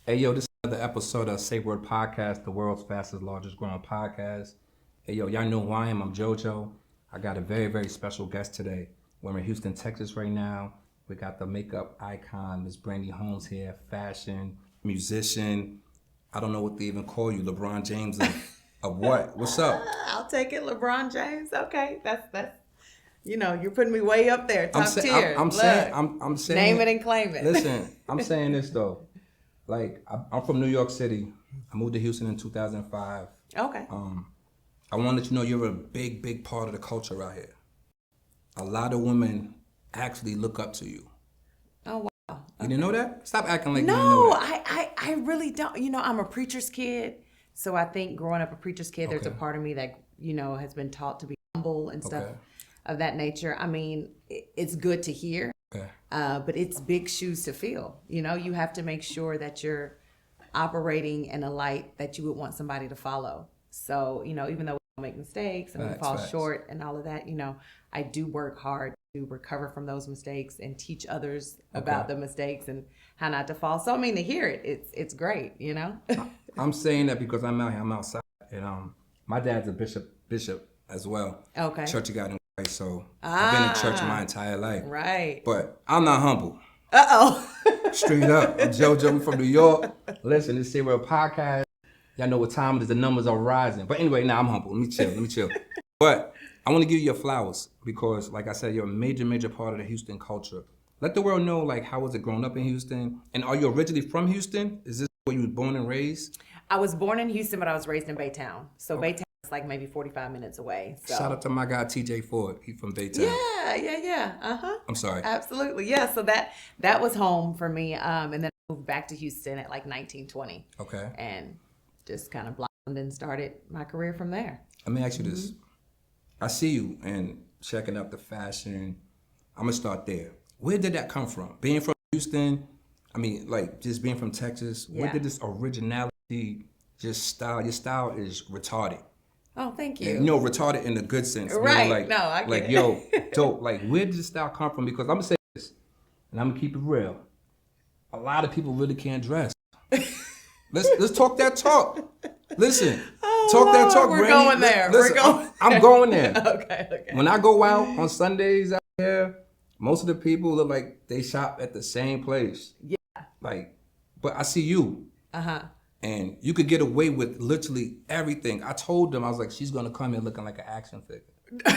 Hey, yo, this is another episode of Safe Word Podcast, the world's fastest, largest growing podcast. Hey, yo, y'all know who I am. I'm JoJo. I got a very, very special guest today. We're in Houston, Texas right now. We got the makeup icon, Miss Brandi Holmes here, fashion, musician. I don't know what they even call you, LeBron James of what? What's up? I'll take it, LeBron James. Okay, that's you're putting me way up there, top tier. I'm saying, name it and claim it. Listen, I'm saying this though. Like, I'm from New York City. I moved to Houston in 2005. Okay. I want to let you know you're a big, big part of the culture out here. A lot of women actually look up to you. Oh, wow. Okay. You didn't know that? Stop acting like you didn't know that. I really don't. I'm a preacher's kid. So I think growing up a preacher's kid, there's a part of me that, has been taught to be humble and stuff of that nature. I mean, it's good to hear. Okay. But it's big shoes to fill. You have to make sure that you're operating in a light that you would want somebody to follow. So, even though we make mistakes and we fall short and all of that, I do work hard to recover from those mistakes and teach others about the mistakes and how not to fall. So, I mean, to hear it, it's great, I'm saying that because I'm out here, I'm outside. And my dad's a bishop as well. Okay. Church of God in Christ. So I've been in church my entire life. Right. But I'm not humble. Uh-oh. Straight up. I'm JoJo. We from New York. Listen, this is a podcast. Y'all know what time it is. The numbers are rising. But anyway, now I'm humble. Let me chill. But I want to give you your flowers because, like I said, you're a major, major part of the Houston culture. Let the world know, like, how was it growing up in Houston? And are you originally from Houston? Is this where you were born and raised? I was born in Houston, but I was raised in Baytown. So Baytown is like maybe 45 minutes away. So. Shout out to my guy, TJ Ford. He's from Baytown. Yeah. Uh-huh. I'm sorry. Absolutely. Yeah. So that was home for me. And then I moved back to Houston at like 1920. Okay. And just kind of blossomed and started my career from there. Let me ask you this. I see you and checking out the fashion. I'm going to start there. Where did that come from? Being from Houston, I mean, like, just being from Texas, where did this originality, just style, your style is retarded. Oh, thank you. And, retarded in a good sense. Right. Like, no, I get like, it. yo, dope. Like, where did this style come from? Because I'm going to say this, and I'm going to keep it real. A lot of people really can't dress. Let's talk that talk. Listen, talk that talk. We're Brandi. going there. Listen, We're going. I'm going there. Okay. When I go out on Sundays out here, most of the people look like they shop at the same place. Yeah. Like, but I see you. Uh-huh. And you could get away with literally everything. I told them, I was like, she's gonna come here looking like an action figure.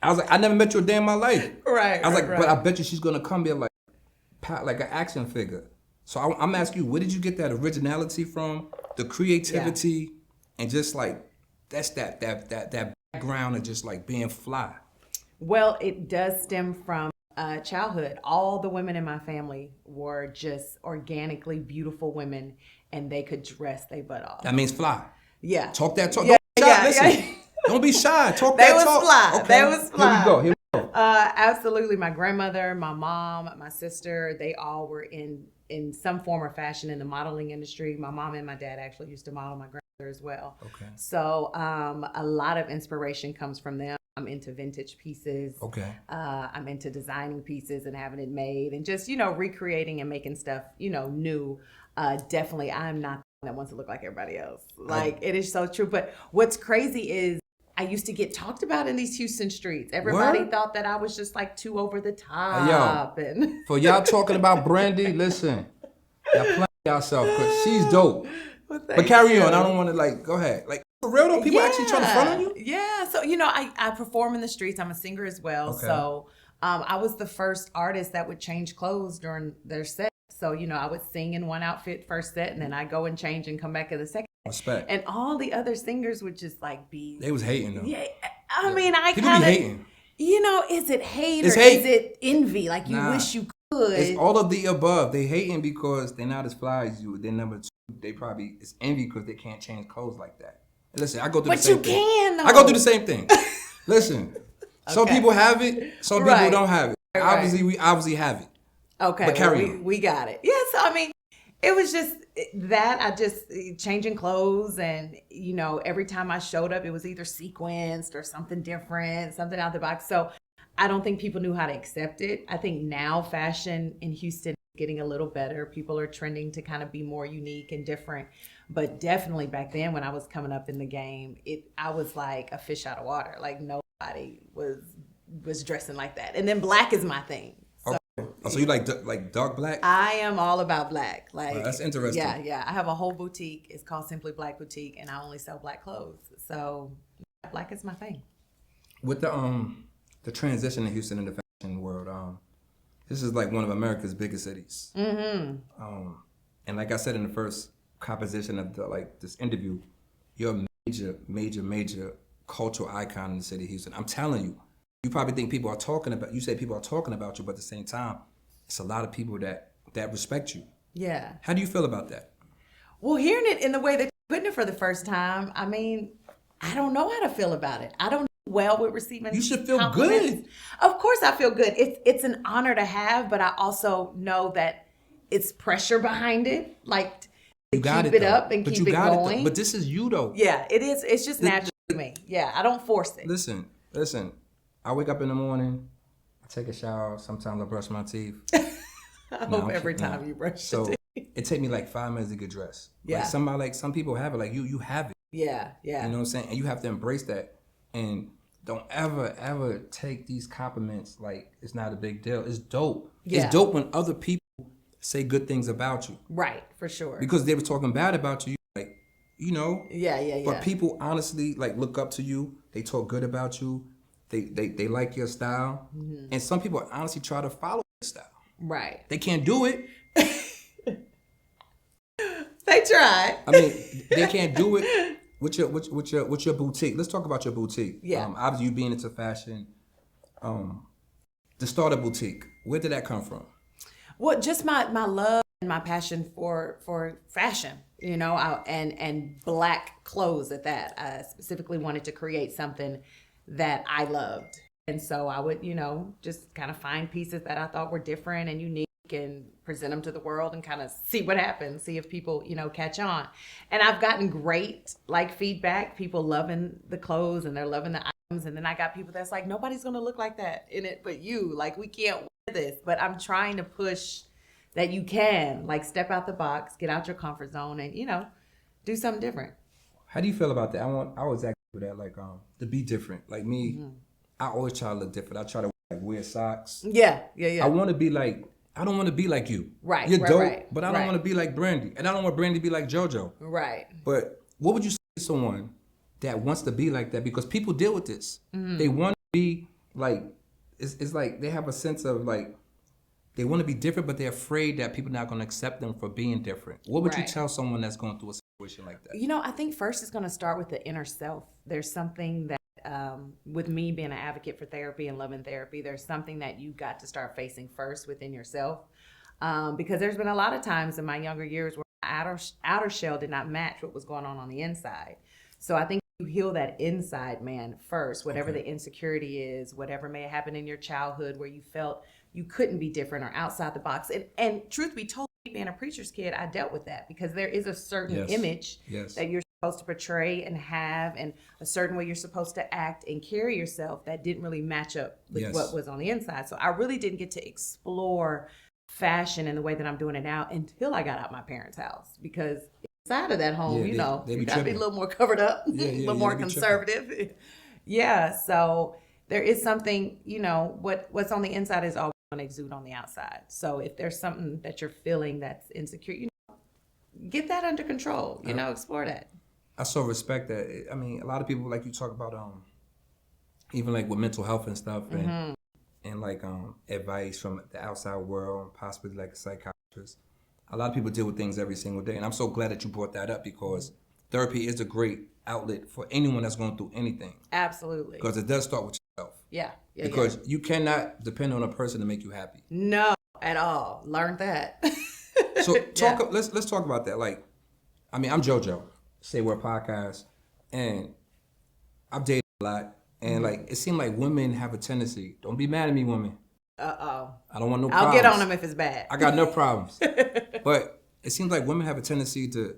I was like, I never met you a day in my life. Right. I was like, but I bet you she's gonna come here like an action figure. So I'm asking you, where did you get that originality from? The creativity and just like that's that background of just like being fly. Well, it does stem from childhood. All the women in my family were just organically beautiful women, and they could dress their butt off. That means fly. Yeah. Talk that talk. Yeah, Don't be shy. Listen. Don't be shy. Talk that talk. Fly. Okay. They was fly. Here we go. Absolutely. My grandmother, my mom, my sister, they all were in some form or fashion in the modeling industry. My mom and my dad actually used to model, my grandmother as well. Okay. So a lot of inspiration comes from them. I'm into vintage pieces. Okay. I'm into designing pieces and having it made and just, recreating and making stuff, new. Definitely, I'm not the one that wants to look like everybody else. Like, it is so true. But what's crazy is I used to get talked about in these Houston streets. Everybody thought that I was just like too over the top. And for y'all talking about Brandi, listen, y'all playing yourself because she's dope. Well, but carry on. I don't want to go ahead. Like, for real though, people actually trying to front on you? Yeah. So, I perform in the streets. I'm a singer as well. Okay. So I was the first artist that would change clothes during their set. So, I would sing in one outfit first set, and then I go and change and come back in the second. Respect. And all the other singers would just be. They was hating though. Yeah. I mean, I people be hating. Is it hate or hate. Is it envy? Like you wish you could. It's all of the above. They hating because they're not as fly as you. They're number two. They probably, it's envy because they can't change clothes like that. Listen, I go through the same thing. But you can, though. I go through the same thing. Listen, some people have it, some people don't have it. Right. Obviously, we have it. Okay, but carry on. We got it. Yeah, so I mean, it was just that I just changing clothes and, every time I showed up, it was either sequenced or something different, something out the box. So I don't think people knew how to accept it. I think now fashion in Houston getting a little better. People are trending to kind of be more unique and different. But definitely back then when I was coming up in the game, I was like a fish out of water. Like nobody was dressing like that. And then black is my thing. So, so you like dark black? I am all about black. Like that's interesting. Yeah. I have a whole boutique. It's called Simply Black Boutique, and I only sell black clothes. So black is my thing. With the transition in Houston in the fashion world, this is like one of America's biggest cities. And like I said in the first composition of this interview, you're a major cultural icon in the city of Houston. I'm telling you, you probably think people are talking about you, but at the same time, it's a lot of people that respect you. Yeah. How do you feel about that? Well, hearing it in the way that you're putting it for the first time, I mean, I don't know how to feel about it. I don't know well with receiving. You should feel good. Of course I feel good. It's an honor to have, but I also know that it's pressure behind it. Like to keep it up and keep it going. But this is you though. Yeah, it is. It's just natural to me. Yeah, I don't force it. Listen. I wake up in the morning, I take a shower, sometimes I brush my teeth. I hope every time you brush your teeth. It takes me like 5 minutes to get dressed. Yeah. Some people have it, like you have it. Yeah. You know what I'm saying? And you have to embrace that. And don't ever take these compliments like it's not a big deal. It's dope. Yeah. It's dope when other people say good things about you. Right, for sure. Because they were talking bad about you, like, you know. Yeah. But people honestly like look up to you. They talk good about you. They like your style. Mm-hmm. And some people honestly try to follow your style. Right. They can't do it. They try. I mean, they can't do it with your boutique. Let's talk about your boutique. Yeah. Obviously, you being into fashion. The start of boutique. Where did that come from? Well, just my love and my passion for fashion, you know, and black clothes at that. I specifically wanted to create something that I loved. And so I would, you know, just kind of find pieces that I thought were different and unique and present them to the world and kind of see what happens, see if people, you know, catch on. And I've gotten great feedback, people loving the clothes and they're loving the items. And then I got people that's like, nobody's going to look like that in it but you. Like, we can't wear this. But I'm trying to push that you can, like, step out the box, get out your comfort zone and, you know, do something different. How do you feel about that? I was actually for that, like, to be different. Like me, I always try to look different. I try to wear socks. Yeah. I want to be like, I don't want to be like you. Right. You're dope, but I don't want to be like Brandi. And I don't want Brandi to be like JoJo. Right. But what would you say to someone that wants to be like that? Because people deal with this. They want to be like, it's like they have a sense of like, they want to be different, but they're afraid that people are not going to accept them for being different. What would you tell someone that's going through a situation like that? You know, I think first it's going to start with the inner self. There's something that, with me being an advocate for therapy and loving therapy, there's something that you got to start facing first within yourself. Because there's been a lot of times in my younger years where my outer shell did not match what was going on the inside. So I think you heal that inside man first, whatever the insecurity is, whatever may have happened in your childhood where you felt you couldn't be different or outside the box. And truth be told, being a preacher's kid, I dealt with that because there is a certain image that you're supposed to portray and have, and a certain way you're supposed to act and carry yourself that didn't really match up with what was on the inside. So I really didn't get to explore fashion in the way that I'm doing it now until I got out my parents' house, because inside of that home, you know, you gotta be a little more covered up, a little more conservative. So there is something, you know, what's on the inside is always going to exude on the outside. So if there's something that you're feeling that's insecure, you know, get that under control, you know, explore that. I so respect that. I mean, a lot of people, like you talk about, even like with mental health and stuff, and like advice from the outside world, possibly like a psychiatrist. A lot of people deal with things every single day, and I'm so glad that you brought that up, because therapy is a great outlet for anyone that's going through anything. Absolutely. Because it does start with yourself. Because you cannot depend on a person to make you happy. No, at all. Learned that. So let's talk about that. Like, I mean, I'm JoJo, Say Word Podcast, and I've dated a lot, and like it seemed like women have a tendency. Don't be mad at me, women. I don't want no problems. I'll get on them if it's bad. I got no problems. But it seems like women have a tendency to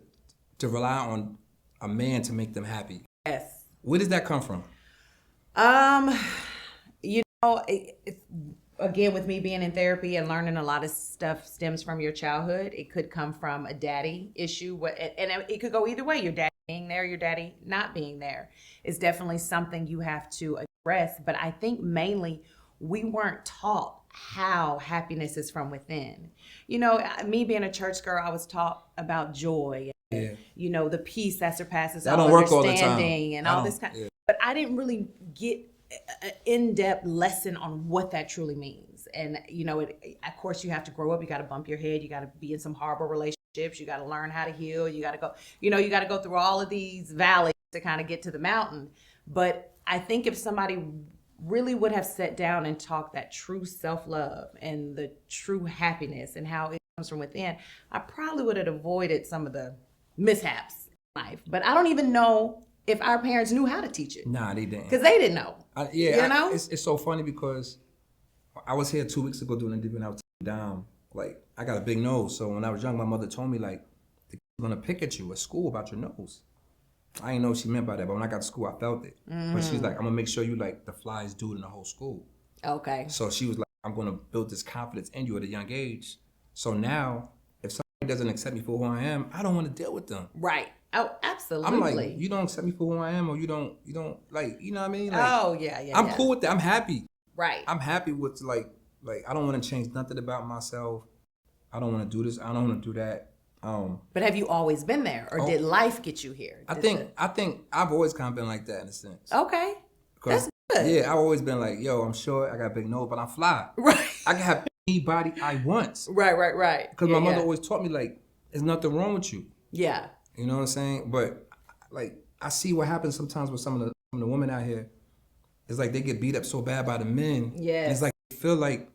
rely on a man to make them happy. Yes. Where does that come from? You know, again, with me being in therapy and learning a lot of stuff stems from your childhood. It could come from a daddy issue, and it could go either way. Your daddy being there, your daddy not being there is definitely something you have to address. But I think mainly we weren't taught how happiness is from within. You know, me being a church girl, I was taught about joy. Yeah. You know, the peace that surpasses That all don't work all the understanding time. and all this kind. Yeah. But I didn't really get an in-depth lesson on what that truly means. And you know, of course, you have to grow up. You got to bump your head. You got to be in some horrible relationships. You got to learn how to heal. You got to go. You know, you got to go through all of these valleys to kind of get to the mountain. But I think if somebody really would have sat down and talked that true self-love and the true happiness and how it comes from within, I probably would have avoided some of the mishaps in life. But I don't even know if our parents knew how to teach it. Nah, they didn't. Because they didn't know. You know? It's so funny because I was here 2 weeks ago doing an interview and I was down. Like, I got a big nose. So when I was young, my mother told me, like, they're going to pick at you at school about your nose. I didn't know what she meant by that, but when I got to school, I felt it. But she's like, I'm going to make sure you like the flyest dude in the whole school. Okay. So she was like, I'm going to build this confidence in you at a young age. So now, if somebody doesn't accept me for who I am, I don't want to deal with them. Right. Oh, absolutely. I'm like, you don't accept me for who I am, or you don't like, you know what I mean? Like, oh, yeah. I'm cool with that. I'm happy. Right. I'm happy with like I don't want to change nothing about myself. I don't want to do this. I don't want to do that. But have you always been there, or did life get you here? I think I've always kind of been like that in a sense. Okay. That's good. Yeah, I've always been like, yo, I'm short, I got a big nose, but I'm fly. Right. I can have any body I want. Right. Because my mother always taught me, like, there's nothing wrong with you. Yeah. You know what I'm saying? But like, I see what happens sometimes with some of the women out here. It's like they get beat up so bad by the men. Yeah. And it's like they feel like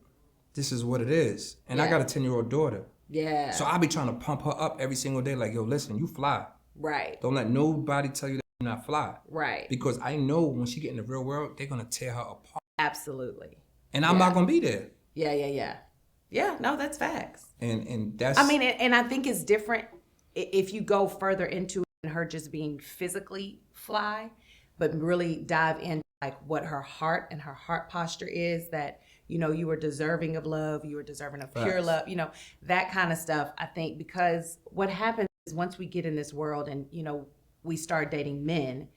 this is what it is. And I got a 10-year-old daughter. Yeah. So I be trying to pump her up every single day, like, yo, listen, you fly. Right. Don't let nobody tell you that you're not fly. Right. Because I know when she get in the real world, they're gonna tear her apart. Absolutely. And I'm not gonna be there. Yeah. Yeah, no, that's facts. And that's, I mean, and I think it's different if you go further into her just being physically fly, but really dive into like what her heart and her heart posture is, that, you know, you are deserving of love, you are deserving of pure love, you know, that kind of stuff. I think because what happens is once we get in this world and, you know, we start dating men,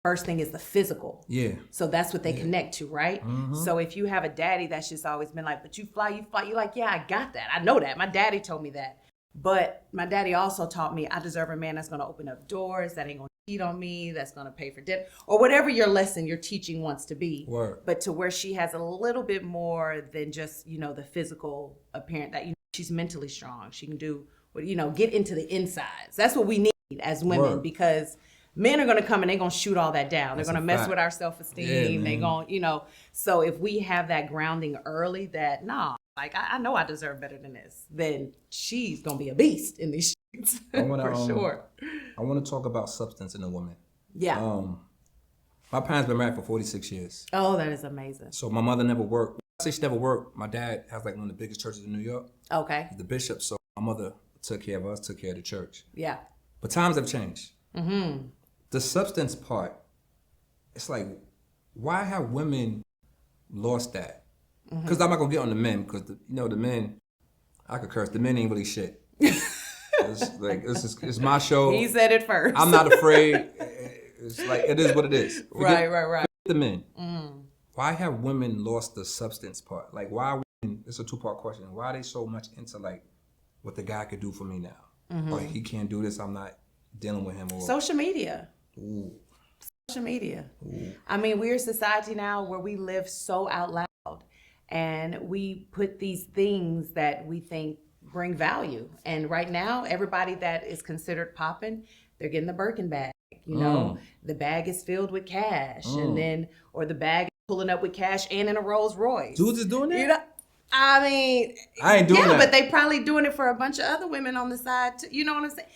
first thing is the physical. Yeah. So that's what they connect to, right? Mm-hmm. So if you have a daddy that's just always been like, but you fly, you're like, yeah, I got that. I know that. My daddy told me that. But my daddy also taught me I deserve a man that's going to open up doors, that ain't going to cheat on me, that's going to pay for dinner, or whatever your lesson, your teaching wants to be. Word. But to where she has a little bit more than just, you know, the physical appearance, that, you know, she's mentally strong. She can do, you know, get into the insides. That's what we need as women. Word. Because men are going to come and they're going to shoot all that down. They're going to mess with our self-esteem. They're going, you know, so if we have that grounding early that, like, I know I deserve better than this, then she's going to be a beast in these streets. For sure. I want to talk about substance in a woman. Yeah. My parents been married for 46 years. Oh, that is amazing. So my mother never worked. I say she never worked. My dad has like one of the biggest churches in New York. Okay. He's the bishop. So my mother took care of us, took care of the church. Yeah. But times have changed. Mm-hmm. The substance part, it's like, why have women lost that? Because I'm not going to get on the men, because, the men, I could curse, the men ain't really shit. It's my show. He said it first. I'm not afraid. It's like, it is what it is. Right. The men. Why have women lost the substance part? Like, why women, it's a two-part question. Why are they so much into, like, what the guy could do for me now? Like, he can't do this, I'm not dealing with him. Or social media. Ooh. Social media. Ooh. I mean, we're a society now where we live so out loud. And we put these things that we think bring value. And right now, everybody that is considered popping, they're getting the Birkin bag. You know, the bag is filled with cash, and then, or the bag is pulling up with cash and in a Rolls Royce. Dudes is doing that? You know, I mean, I ain't doing that. Yeah, but they probably doing it for a bunch of other women on the side too. You know what I'm saying?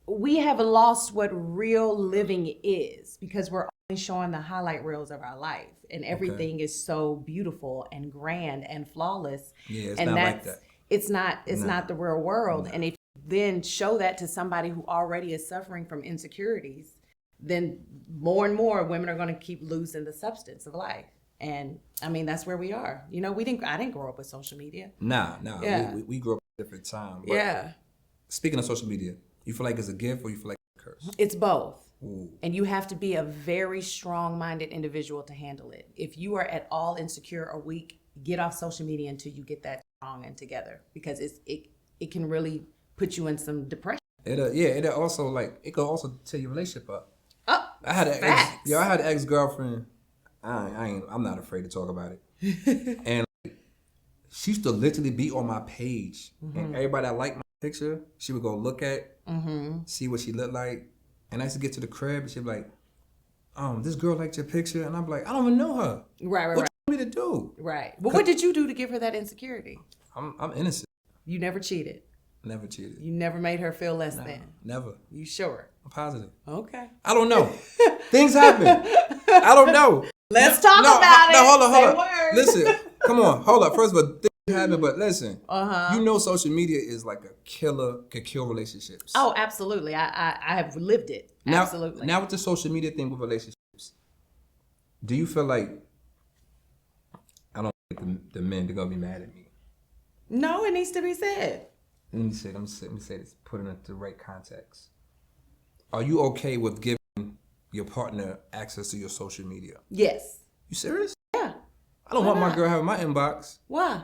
We have lost what real living is because we're only showing the highlight reels of our life, and everything is so beautiful and grand and flawless. Yeah, it's and not like that. It's not the real world. And if you then show that to somebody who already is suffering from insecurities, then more and more women are going to keep losing the substance of life. And I mean, that's where we are. You know, I didn't grow up with social media. Nah. Yeah. We grew up at a different time. But Yeah. speaking of social media, you feel like it's a gift or you feel like it's a curse? It's both. Ooh. And you have to be a very strong-minded individual to handle it. If you are at all insecure or weak, get off social media until you get that strong and together, because it can really put you in some depression. It also like it could also tear your relationship up. Oh, I had an facts. I had an ex-girlfriend. I'm not afraid to talk about it. And she used to literally be on my page, and everybody that liked my picture, she would go look at, see what she looked like. And I used to get to the crib, and she'd be like, this girl liked your picture. And I'm like, I don't even know her. Right. What you want me to do? Right. But what did you do to give her that insecurity? I'm innocent. You never cheated. Never cheated. You never made her feel less than. Never. You sure? I'm positive. Okay. I don't know. Things happen. I don't know. Let's talk about it. No, hold on. Words. Listen, come on. Hold up. First of all, things happen, but listen. Uh-huh. You know social media is like a killer, could kill relationships. Oh, absolutely. I have lived it. Absolutely. Now with the social media thing with relationships, do you feel like, I don't think the men, they're going to be mad at me. No, it needs to be said. Let me say this, put it into the right context. Are you okay with giving your partner access to your social media? Yes. You serious? Yeah. I don't want my girl having my inbox. Why?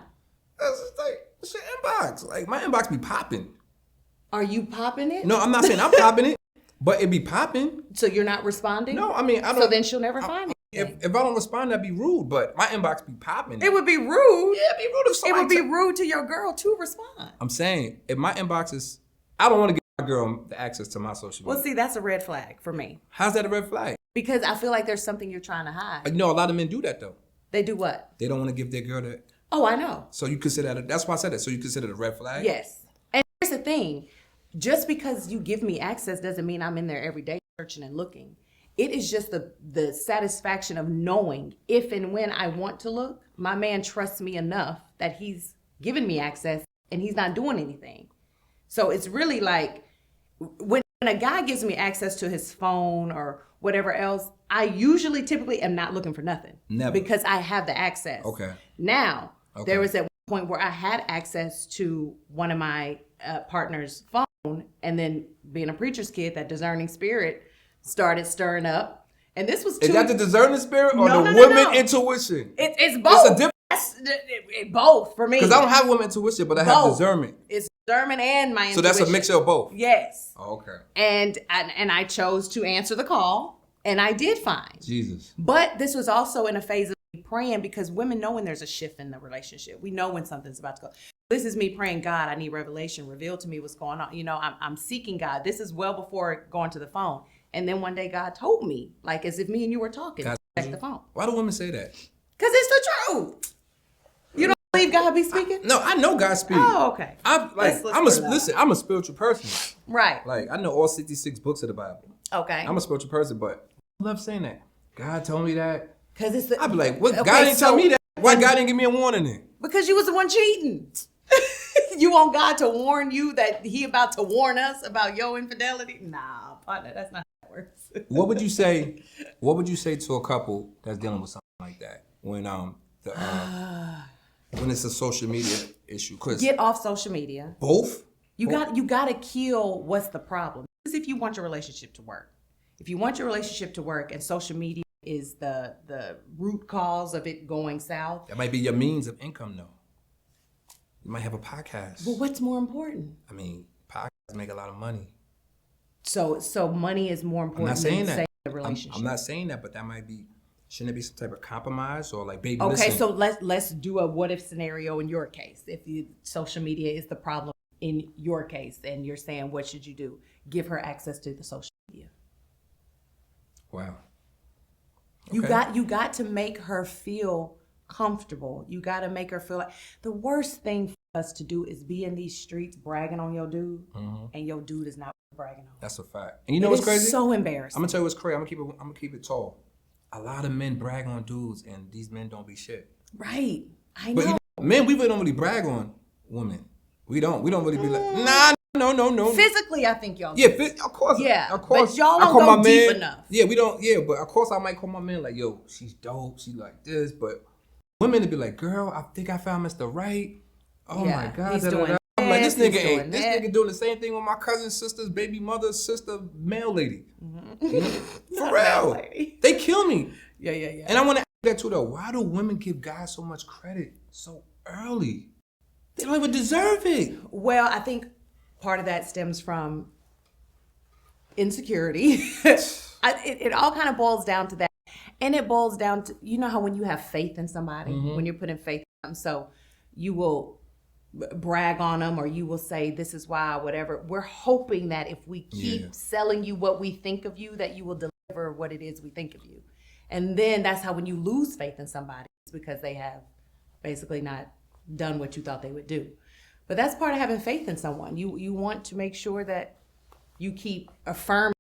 That's just like, it's your inbox. Like, my inbox be popping. Are you popping it? No, I'm not saying I'm popping it, but it be popping. So you're not responding? No, I mean, I don't. So then she'll never find it. If I don't respond, that'd be rude, but my inbox be popping. It would be rude. Yeah, it'd be rude if somebody... It would be rude to your girl to respond. I'm saying, if my inbox is... I don't want to give my girl the access to my social media. Well, see, that's a red flag for me. How's that a red flag? Because I feel like there's something you're trying to hide. No, a lot of men do that, though. They do what? They don't want to give their girl the... Oh, I know. So you consider that... That's why I said that. So you consider it a red flag? Yes. And here's the thing. Just because you give me access doesn't mean I'm in there every day searching and looking. It is just the satisfaction of knowing if and when I want to look, my man trusts me enough that he's given me access and he's not doing anything. So it's really like when a guy gives me access to his phone or whatever else, I usually typically am not looking for nothing. Never. Because I have the access. Okay. Now, there was at one point where I had access to one of my partner's phone, and then being a preacher's kid, that discerning spirit started stirring up. And this was Is that the discerning spirit or No, the no, woman no. intuition? It's both. It's a difference. Both for me. Because I don't have woman intuition, but I have Both. discernment. It's discernment and my So intuition. that's a mixture of both? Yes. Oh, okay. And I chose to answer the call, and I did fine. Jesus. But this was also in a phase of me praying, because women know when there's a shift in the relationship. We know when something's about to go. This is me praying, God, I need revelation. Reveal to me what's going on. You know, I'm seeking God. This is well before going to the phone. And then one day God told me, like as if me and you were talking, check the phone. Why do women say that? Because it's the truth. You don't believe God be speaking? No, I know God speaks. Oh, okay. I'm a spiritual person. Right. Like, I know all 66 books of the Bible. Okay. I'm a spiritual person, but I love saying that. God told me that. Because it's the... I'd be like, what? Okay, God didn't tell me that. Why God didn't give me a warning then? Because you was the one cheating. You want God to warn you that he about to warn us about your infidelity? Nah, partner, that's not how it works. What would you say? What would you say to a couple that's dealing with something like that when when it's a social media issue? Get off social media. Both? You got to kill what's the problem. Because if you want your relationship to work, if you want your relationship to work, and social media is the root cause of it going south. That might be your means of income, though. You might have a podcast. Well, what's more important? I mean, podcasts make a lot of money. So money is more important I'm not saying than that. saving the relationship. I'm not saying that, but that might be. Shouldn't it be some type of compromise or like, baby, okay, listen. so let's do a what if scenario in your case. If social media is the problem in your case, and you're saying what should you do? Give her access to the social media. Wow. Okay. You got to make her feel comfortable. You got to make her feel like the worst thing for us to do is be in these streets bragging on your dude, and your dude is not bragging on. That's a fact. And you know what's crazy? So embarrassing. I'm gonna tell you what's crazy. I'm gonna keep it tall. A lot of men brag on dudes, and these men don't be shit. Right. I know. But men, we really don't really brag on women. We don't really be like, nah, No. Physically, I think y'all. Yeah, do. of course. Yeah, of course. but y'all I don't call go my deep man, enough. Yeah, we don't. Yeah, but of course I might call my man like, yo, she's dope. She like this, but women to be like, girl, I think I found Mr. Right. Oh my God, he's doing. I'm like, this This nigga doing the same thing with my cousin's sister's baby mother's sister, male lady. For real. They kill me. Yeah. And I want to ask that too though. Why do women give guys so much credit so early? They don't even deserve it. Well, I think part of that stems from insecurity. It all kind of boils down to that. And it boils down to, you know how when you have faith in somebody, when you're putting faith in them, so you will brag on them or you will say, this is why, whatever. We're hoping that if we keep selling you what we think of you, that you will deliver what it is we think of you. And then that's how when you lose faith in somebody, it's because they have basically not done what you thought they would do. But that's part of having faith in someone. You want to make sure that you keep affirming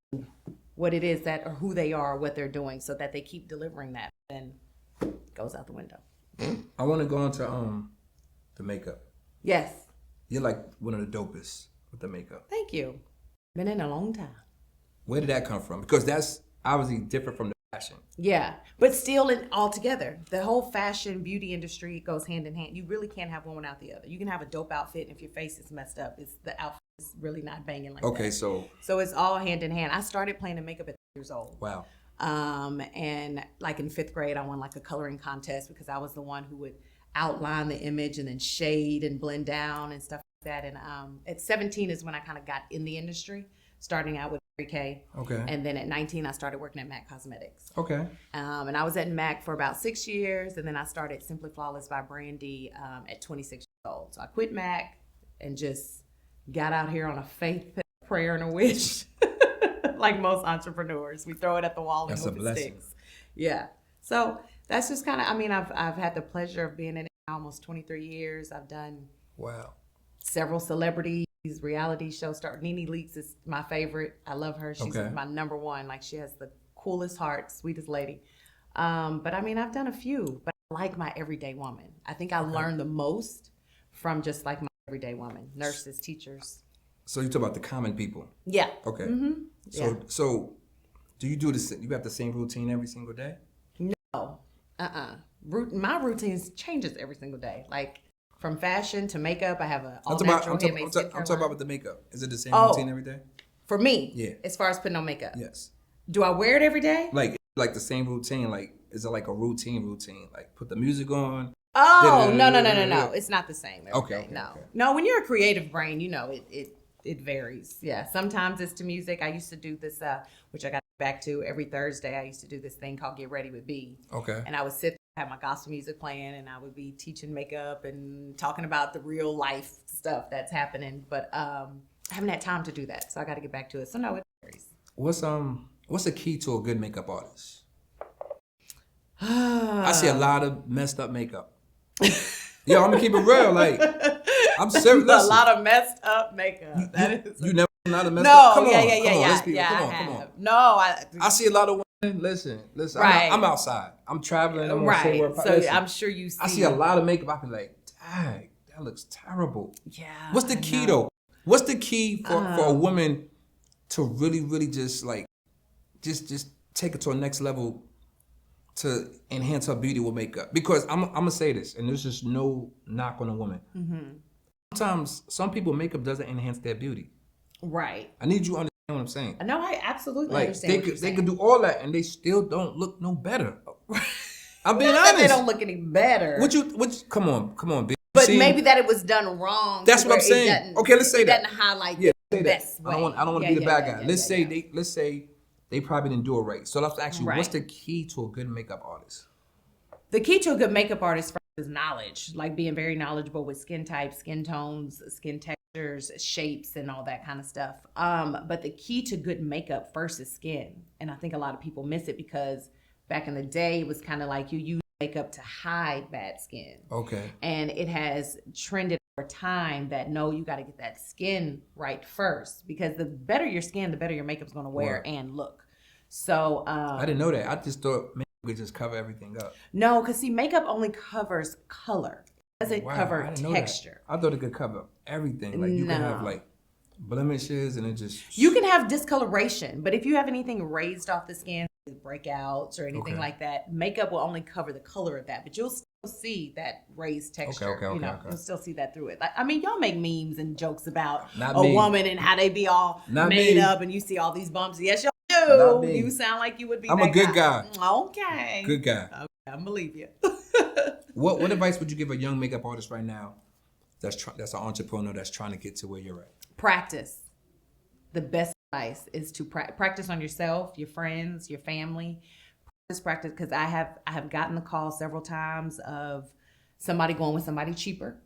what it is that or who they are, what they're doing, so that they keep delivering that. Then it goes out the window. I want to go into the makeup. Yes. You're like one of the dopest with the makeup. Thank you. Been in a long time. Where did that come from? Because that's obviously different from the fashion. Yeah, but still all together. The whole fashion beauty industry goes hand in hand. You really can't have one without the other. You can have a dope outfit, and if your face is messed up, the outfit is really not banging like that. Okay, so it's all hand in hand. I started playing in makeup at 3 years old. Wow. And like in 5th grade, I won like a coloring contest because I was the one who would outline the image and then shade and blend down and stuff like that. And at 17 is when I kind of got in the industry, starting out with K. Okay. And then at 19, I started working at MAC Cosmetics. Okay. And I was at MAC for about 6 years, and then I started Simply Flawless by Brandi at 26 years old. So I quit MAC and just got out here on a faith, a prayer, and a wish, like most entrepreneurs. We throw it at the wall and hope it sticks. Yeah. So that's just kind of, I mean, I've had the pleasure of being in it almost 23 years. I've done several celebrities, reality show star. Nene Leakes is my favorite. I love her. She's my number one. Like, she has the coolest heart, sweetest lady. But I mean, I've done a few, but I like my everyday woman. I think I learned the most from just like my everyday woman, nurses, teachers. So you talk about the common people. Yeah. Okay. Mm-hmm. So do you do this? You have the same routine every single day? No. My routine changes every single day. Like, from fashion to makeup, I have an all-natural handmade skincare line. I'm talking about with the makeup. Is it the same routine every day? For me? Yeah. As far as putting on makeup? Yes. Do I wear it every day? Like the same routine? Like, is it like a routine? Like, put the music on? Oh, no. It's not the same every day. No. Okay. No, when you're a creative brain, you know, it varies. Yeah. Sometimes it's to music. I used to do this, which I got back to every Thursday. I used to do this thing called Get Ready with B. Okay. And I would sit have my gospel music playing, and I would be teaching makeup and talking about the real life stuff that's happening. But I haven't had time to do that, so I got to get back to it. So no, it varies. What's the key to a good makeup artist? I see a lot of messed up makeup. Yo, I'm gonna keep it real. Like, I'm serious. A lot of messed up makeup. You never seen a lot of messed up. Come on, come on. No, I see a lot of. Listen. Right. I'm outside. I'm traveling. I'm right. So I'm sure you see. I see a lot of makeup. I be like, dang, that looks terrible. Yeah. What's the key though? What's the key for a woman to really, really just like, just take it to a next level to enhance her beauty with makeup? Because I'm gonna say this, and there's just no knock on a woman. Mm-hmm. Sometimes some people makeup doesn't enhance their beauty. Right. I need you to understand what I'm saying. No, I absolutely like, understand. They could do all that and they still don't look no better. I'm being honest. They don't look any better. Come on, bitch. But maybe that it was done wrong. That's what I'm saying. Okay, let's say that. It doesn't highlight the best way. I don't want to be the bad guy. Let's say they probably didn't do it right. So let's ask you, what's the key to a good makeup artist? The key to a good makeup artist first is knowledge, like being very knowledgeable with skin types, skin tones, skin textures, shapes, and all that kind of stuff. But the key to good makeup first is skin. And I think a lot of people miss it because back in the day, it was kind of like you use makeup to hide bad skin. Okay. And it has trended over time that no, you got to get that skin right first, because the better your skin, the better your makeup's going to wear and look. So I didn't know that. I just thought makeup could just cover everything up. No, because see, makeup only covers color. It doesn't cover texture. I thought it could cover everything. Like you can have like blemishes and it just... You can have discoloration, but if you have anything raised off the skin, breakouts or anything like that, makeup will only cover the color of that, but you'll still see that raised texture. You'll still see that through it. Like, I mean, y'all make memes and jokes about woman and how they be all made up and you see all these bumps. Yes, y'all do. You sound like you would be. I'm a good guy. Okay. Good guy. Okay, I believe you. What advice would you give a young makeup artist right now that's an entrepreneur that's trying to get to where you're at? Practice. The best advice is to practice on yourself, your friends, your family. Practice, because I have gotten the call several times of somebody going with somebody cheaper,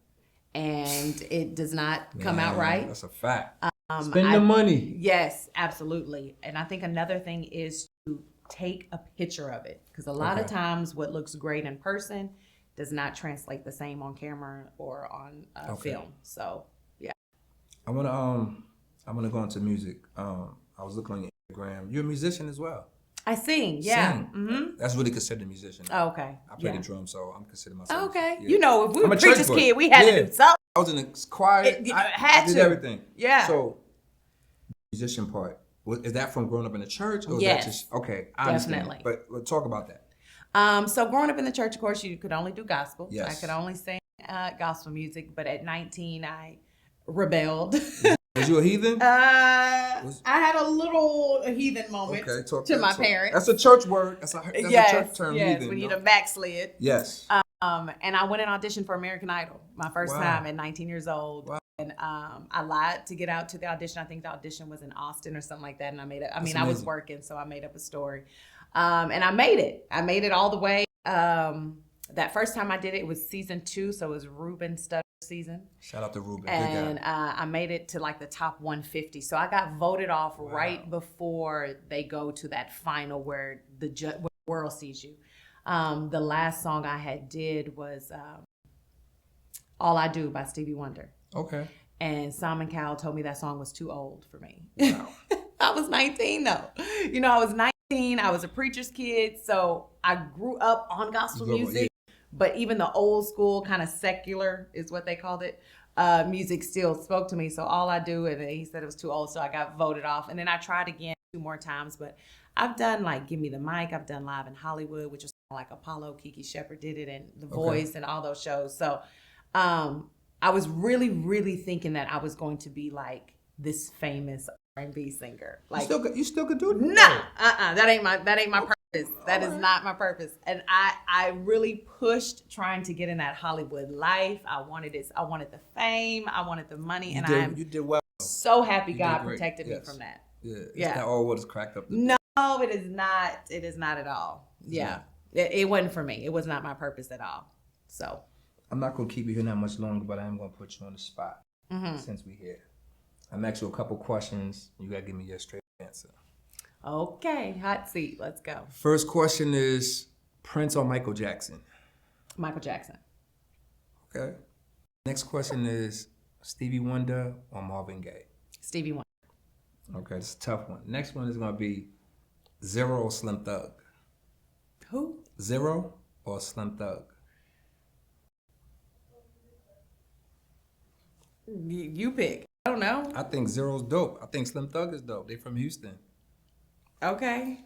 and it does not come out right. That's a fact. Spend the money. Yes, absolutely. And I think another thing is to take a picture of it, because a lot of times what looks great in person does not translate the same on camera or on film. So yeah. I wanna go into music. I was looking on your Instagram. You're a musician as well. I sing, yeah. Sing. Mm-hmm. That's really considered a musician. Oh, okay. I play the drums, so I'm considered myself. Okay. Yeah. You know, if we were a preacher's kid, we had to do something. I was in the choir. I did everything. Yeah. So, musician part, is that from growing up in the church? Or yes. Is that just, okay, I definitely. Understand. But we'll talk about that. So growing up in the church, of course, you could only do gospel. Yes. I could only sing gospel music. But at 19, I rebelled. Was you a heathen? I had a little heathen moment to my parents. That's a church word. That's a church term. Yes, heathen, when you're the backslid. Yes. And I went and auditioned for American Idol my first time at 19 years old. Wow. And I lied to get out to the audition. I think the audition was in Austin or something like that. And I made it. I was working, so I made up a story. And I made it. I made it all the way. That first time I did it, it was season 2, so it was Ruben Stutter season. Shout out to Ruben. And I made it to like the top 150. So I got voted off right before they go to that final where where the world sees you. The last song I had did was All I Do by Stevie Wonder. Okay. And Simon Cowell told me that song was too old for me. Wow. I was 19 though. You know, I was 19. I was a preacher's kid. So I grew up on gospel music. But even the old school kind of secular is what they called it. Music still spoke to me. So All I Do, and he said it was too old. So I got voted off. And then I tried again 2 more times. But I've done like Give Me the Mic. I've done Live in Hollywood, which was like Apollo, Kiki Shepard did it, and The Voice and all those shows. So I was really, really thinking that I was going to be like this famous R&B singer. Like you still could do it? Nah, that ain't my purpose. That is not my purpose. And I really pushed trying to get in that Hollywood life. I wanted it. I wanted the fame. I wanted the money. You did well. So happy God protected me from that. Yeah. It's not all what is cracked up. No, it is not. It is not at all. Yeah. It wasn't for me. It was not my purpose at all. So. I'm not going to keep you here that much longer, but I am going to put you on the spot since we're here. I'm asking you a couple questions. You got to give me your straight answer. Okay, hot seat. Let's go. First question is Prince or Michael Jackson? Michael Jackson. Okay. Next question is Stevie Wonder or Marvin Gaye? Stevie Wonder. Okay, it's a tough one. Next one is going to be Zero or Slim Thug? Who? Zero or Slim Thug? You pick. I don't know. I think Zero's dope. I think Slim Thug is dope. They from Houston. Okay.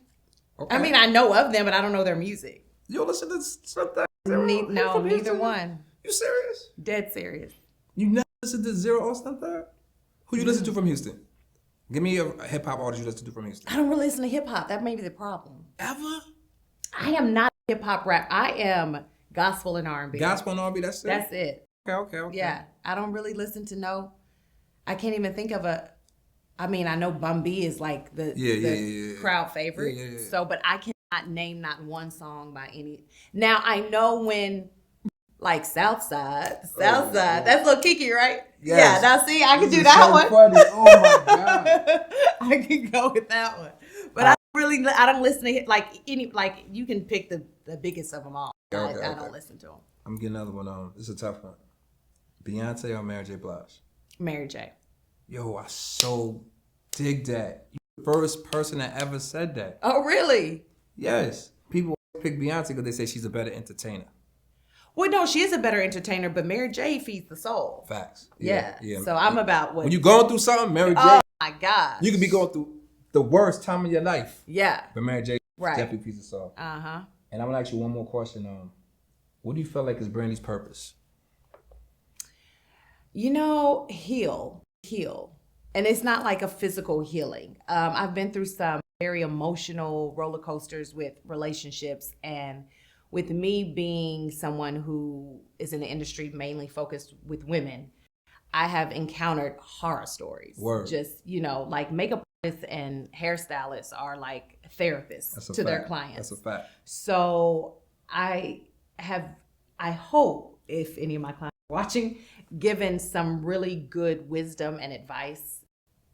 I mean, I know of them, but I don't know their music. You listen to Slim Thug? No, neither one. You serious? Dead serious. You never listen to Zero or Slim Thug? Who you listen to from Houston? Give me a hip hop artist you listen to from Houston. I don't really listen to hip hop. That may be the problem. Ever? I am not hip hop rap. I am gospel and R&B. Gospel and R&B. That's it. That's it. Okay. Yeah, I don't really listen to I can't even think of a. I mean, I know Bun B is like the crowd favorite. Yeah. So, but I cannot name not one song by any. Now I know when, like Southside. That's Lil Kiki, right? Yes. Yeah. Now see, I can do that one. Funny. Oh my god. I can go with that one, but I don't listen to like you can pick the biggest of them all. I don't listen to them. I'm getting another one. This is a tough one. Beyonce or Mary J. Blige? Mary J. Yo, I so dig that. You're the first person that ever said that. Oh, really? Yes. People pick Beyonce because they say she's a better entertainer. Well, no, she is a better entertainer, but Mary J feeds the soul. Facts. Yeah. So I'm about what. When you're going through something, Mary J. Oh my God. You could be going through the worst time of your life. Yeah. But Mary J. Right. definitely feeds the soul. Uh-huh. And I'm gonna ask you one more question. What do you feel like is Brandi's purpose? Heal. And it's not like a physical healing. I've been through some very emotional roller coasters with relationships, and with me being someone who is in the industry mainly focused with women, I have encountered horror stories. Word. Just, like makeup artists and hairstylists are like therapists to their clients. That's a fact. So I hope, if any of my clients are watching, given some really good wisdom and advice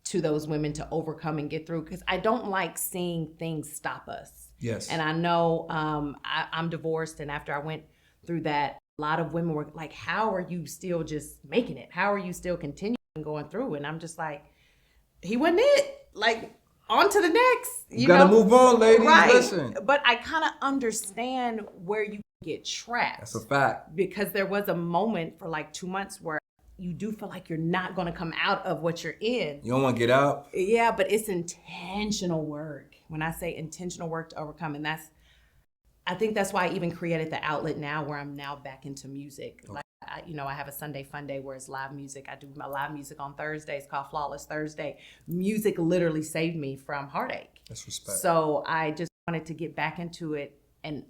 to those women to overcome and get through, because I don't like seeing things stop us. Yes. And I know I'm divorced, and after I went through that, a lot of women were like, how are you still just making it? How are you still continuing going through? And I'm just like, he wasn't it. Like, on to the next. You gotta move on, ladies. Right. Listen. But I kind of understand where you get trapped. That's a fact. Because there was a moment for like 2 months where you do feel like you're not going to come out of what you're in. You don't want to get out? Yeah, but it's intentional work. When I say intentional work to overcome, and I think that's why I even created the outlet now where I'm now back into music. Okay. Like, I have a Sunday Fun Day where it's live music. I do my live music on Thursdays called Flawless Thursday. Music literally saved me from heartache. That's respect. So I just wanted to get back into it and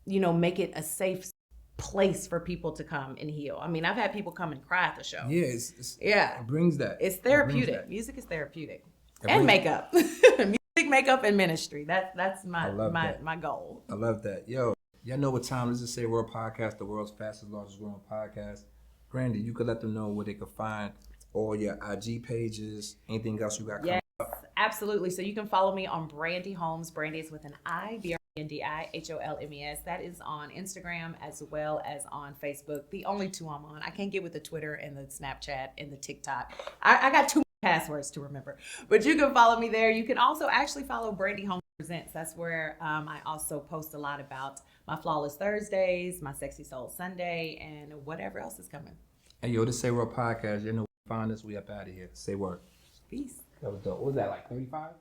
make it a safe place for people to come and heal. I mean, I've had people come and cry at the show. Yeah, it brings that. It's therapeutic. Music is therapeutic. And makeup. Music, makeup, and ministry. That's my goal. I love that. Yo, y'all know what time this is. Say World Podcast, the world's fastest, largest growing podcast. Brandi, you could let them know where they could find all your IG pages, anything else you got coming up. Yes, absolutely. So you can follow me on Brandi Holmes. Brandi is with an I, BRNDI, HOLMES. That is on Instagram as well as on Facebook. The only two I'm on. I can't get with the Twitter and the Snapchat and the TikTok. I got too many passwords to remember. But you can follow me there. You can also actually follow Brandi Holmes Presents. That's where I also post a lot about my Flawless Thursdays, my Sexy Soul Sunday, and whatever else is coming. Hey, yo, this Say Word Podcast. You know, find us. We up out of here. Say word. Peace. That was dope. What was that, like 35?